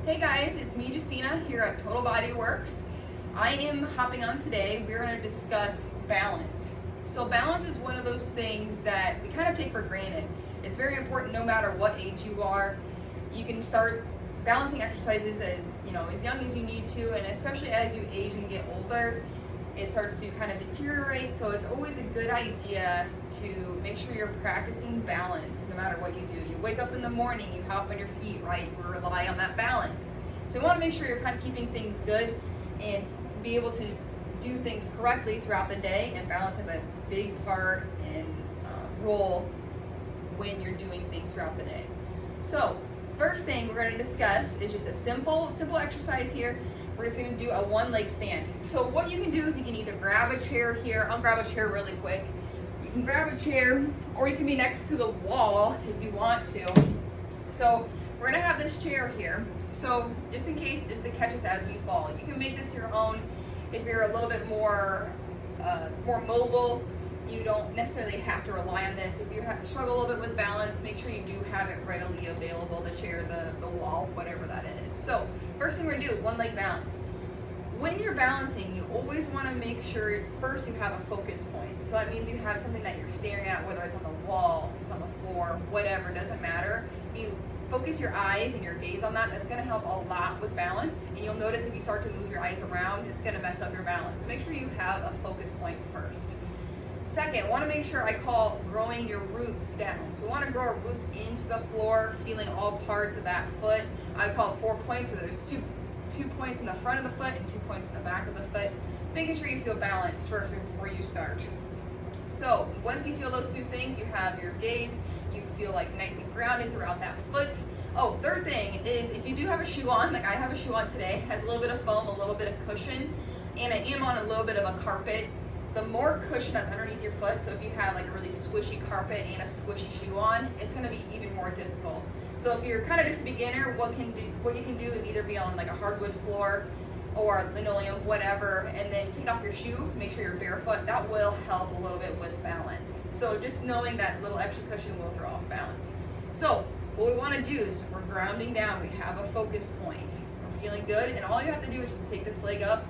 Hey guys, it's me, Justina, here at Total Body Works. I am hopping on today. We're going to discuss balance. So, balance is one of those things that we kind of take for granted. It's very important no matter what age you are. You can start balancing exercises as young as you need to, and especially as you age and get older, it starts to kind of deteriorate. So it's always a good idea to make sure you're practicing balance no matter what you do. You wake up in the morning, you hop on your feet, right? You rely on that balance. So you want to make sure you're kind of keeping things good and be able to do things correctly throughout the day. And balance has a big part and role when you're doing things throughout the day. So first thing we're going to discuss is just a simple exercise here. We're just going to do a one leg stand. So what you can do is you can either grab a chair here. I'll grab a chair really quick. You can grab a chair, or you can be next to the wall if you want to. So we're going to have this chair here. So just in case, just to catch us as we fall. You can make this your own. If you're a little bit more mobile, you don't necessarily have to rely on this. If you struggle a little bit with balance, make sure you do have it readily available, the chair, the wall, whatever that is. So first thing we're going to do, one leg balance. When you're balancing, you always want to make sure first you have a focus point. So that means you have something that you're staring at, whether it's on the wall, it's on the floor, whatever, doesn't matter. If you focus your eyes and your gaze on that, that's going to help a lot with balance. And you'll notice if you start to move your eyes around, it's going to mess up your balance. So make sure you have a focus point first. Second, want to make sure I call growing your roots down. So we want to grow our roots into the floor, feeling all parts of that foot. I call it 4 points. So there's two points in the front of the foot and 2 points in the back of the foot. Making sure you feel balanced first before you start. So once you feel those two things, you have your gaze, you feel like nice and grounded throughout that foot. Oh, third thing is if you do have a shoe on, like I have a shoe on today, has a little bit of foam, a little bit of cushion, and I am on a little bit of a carpet. The more cushion that's underneath your foot, so if you have like a really squishy carpet and a squishy shoe on, it's going to be even more difficult. So if you're kind of just a beginner, what you can do is either be on like a hardwood floor or linoleum, whatever, and then take off your shoe, make sure you're barefoot. That will help a little bit with balance. So just knowing that little extra cushion will throw off balance. So what we want to do is we're grounding down. We have a focus point. We're feeling good, and all you have to do is just take this leg up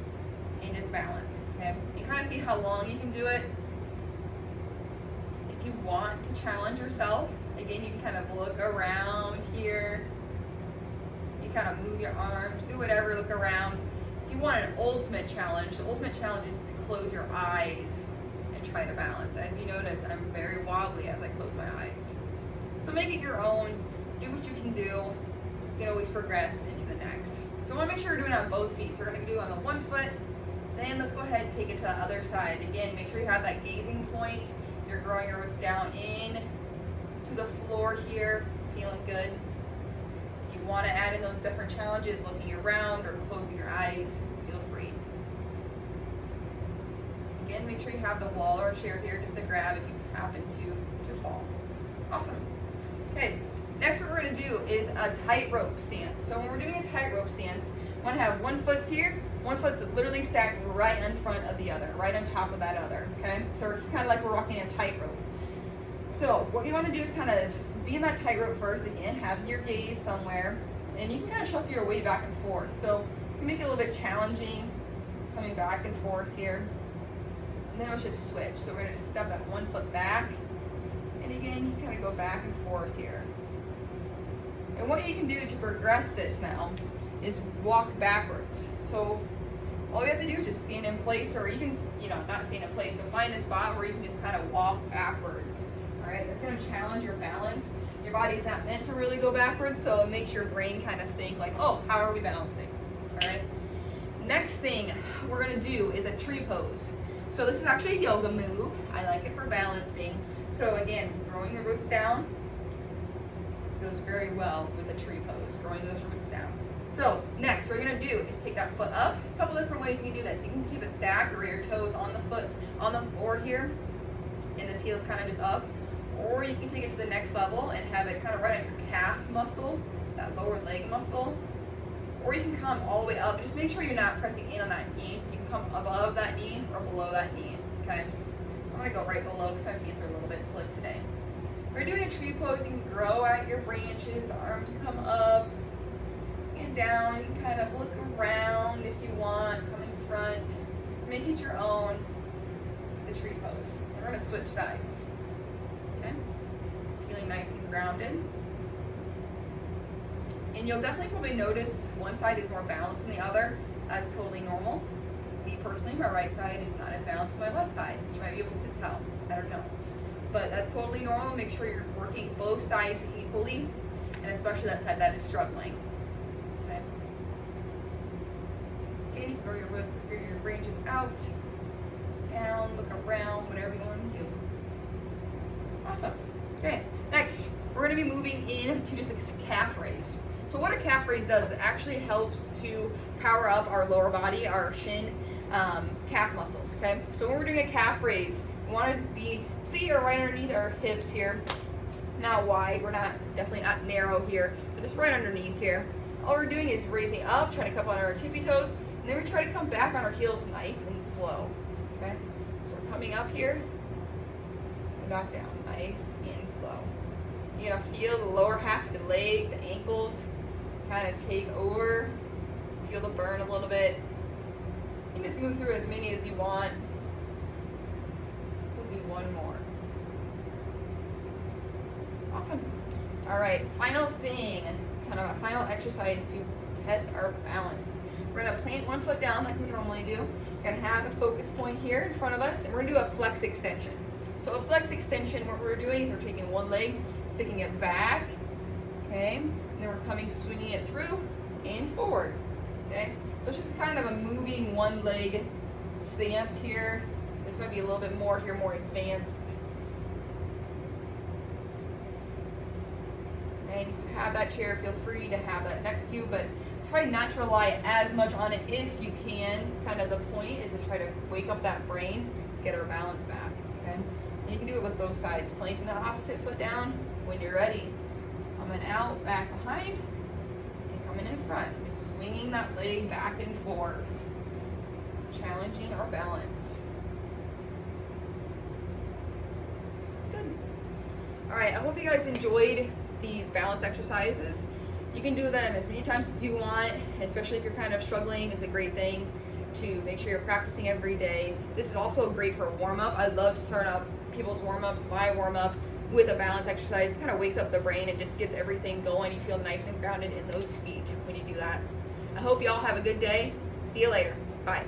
and just balance. Okay, you kind of see how long you can do it. If you want to challenge yourself, again, you can kind of look around here. You kind of move your arms, do whatever, look around. If you want an ultimate challenge, the ultimate challenge is to close your eyes and try to balance. As you notice, I'm very wobbly as I close my eyes. So make it your own, do what you can do. You can always progress into the next. So I want to make sure you're doing it on both feet. So we're going to do it on the one foot. Then let's go ahead and take it to the other side. Again, make sure you have that gazing point. You're growing your roots down in to the floor here, feeling good. If you want to add in those different challenges, looking around or closing your eyes, feel free. Again, make sure you have the wall or a chair here just to grab if you happen to fall. Awesome. Okay, next what we're going to do is a tightrope stance. So when we're doing a tightrope stance, we want to have one foot here, one foot's literally stacked right in front of the other, right on top of that other, okay? So it's kind of like we're walking a tightrope. So what you want to do is kind of be in that tightrope first. Again, have your gaze somewhere, and you can kind of shuffle your way back and forth. So you can make it a little bit challenging, coming back and forth here. And then let's just switch. So we're going to step that one foot back, and again, you can kind of go back and forth here. And what you can do to progress this now is walk backwards. So all you have to do is just stand in place, or you can, not stand in place, but find a spot where you can just kind of walk backwards. All right, that's going to challenge your balance. Your body's not meant to really go backwards, so it makes your brain kind of think like, oh, how are we balancing? All right. Next thing we're going to do is a tree pose. So this is actually a yoga move. I like it for balancing. So again, growing the roots down goes very well with a tree pose, growing those roots down. So next, what we're going to do is take that foot up. A couple different ways you can do this. You can keep it stacked or your toes on the floor here, and this heel's kind of just up. Or you can take it to the next level and have it kind of right on your calf muscle, that lower leg muscle. Or you can come all the way up. Just make sure you're not pressing in on that knee. You can come above that knee or below that knee, okay? I'm going to go right below because my feet are a little bit slick today. We're doing a tree pose. You can grow out your branches, the arms come up, and it down. You can kind of look around if you want, come in front. Just make it your own, the tree pose. And we're gonna switch sides, okay? Feeling nice and grounded. And you'll definitely probably notice one side is more balanced than the other. That's totally normal. Me personally, my right side is not as balanced as my left side. You might be able to tell, I don't know. But that's totally normal. Make sure you're working both sides equally, and especially that side that is struggling. Okay. Okay, grow your roots, grow your branches out, down, look around, whatever you want to do. Awesome. Okay, next, we're gonna be moving into just a calf raise. So what a calf raise does, it actually helps to power up our lower body, our shin, calf muscles, okay? So when we're doing a calf raise, we want to be, feet are right underneath our hips here, not wide, we're not, definitely not narrow here, so just right underneath here. All we're doing is raising up, trying to come on our tippy toes, and then we try to come back on our heels nice and slow, okay? So we're coming up here, and back down, nice and slow. You're gonna feel the lower half of the leg, the ankles, kind of take over, feel the burn a little bit. You can just move through as many as you want. We'll do one more. Awesome. All right, final thing, kind of a final exercise to test our balance. We're gonna plant one foot down like we normally do. We're gonna have a focus point here in front of us, and we're gonna do a flex extension. So a flex extension, what we're doing is we're taking one leg, sticking it back, okay? And then we're coming, swinging it through and forward, okay? So it's just kind of a moving one leg stance here. This might be a little bit more if you're more advanced. And if you have that chair, feel free to have that next to you, but try not to rely as much on it if you can. It's kind of the point, is to try to wake up that brain, get our balance back, okay? And you can do it with both sides. Planting the opposite foot down when you're ready. Coming out, back behind, and coming in front. Just swinging that leg back and forth. Challenging our balance. Good. All right, I hope you guys enjoyed these balance exercises. You can do them as many times as you want, especially if you're kind of struggling. It's a great thing to make sure you're practicing every day. This is also great for a warm-up. I love to start up people's warm-ups, my warm-up, with a balance exercise. It kind of wakes up the brain and just gets everything going. You feel nice and grounded in those feet when you do that. I hope you all have a good day. See you later. Bye.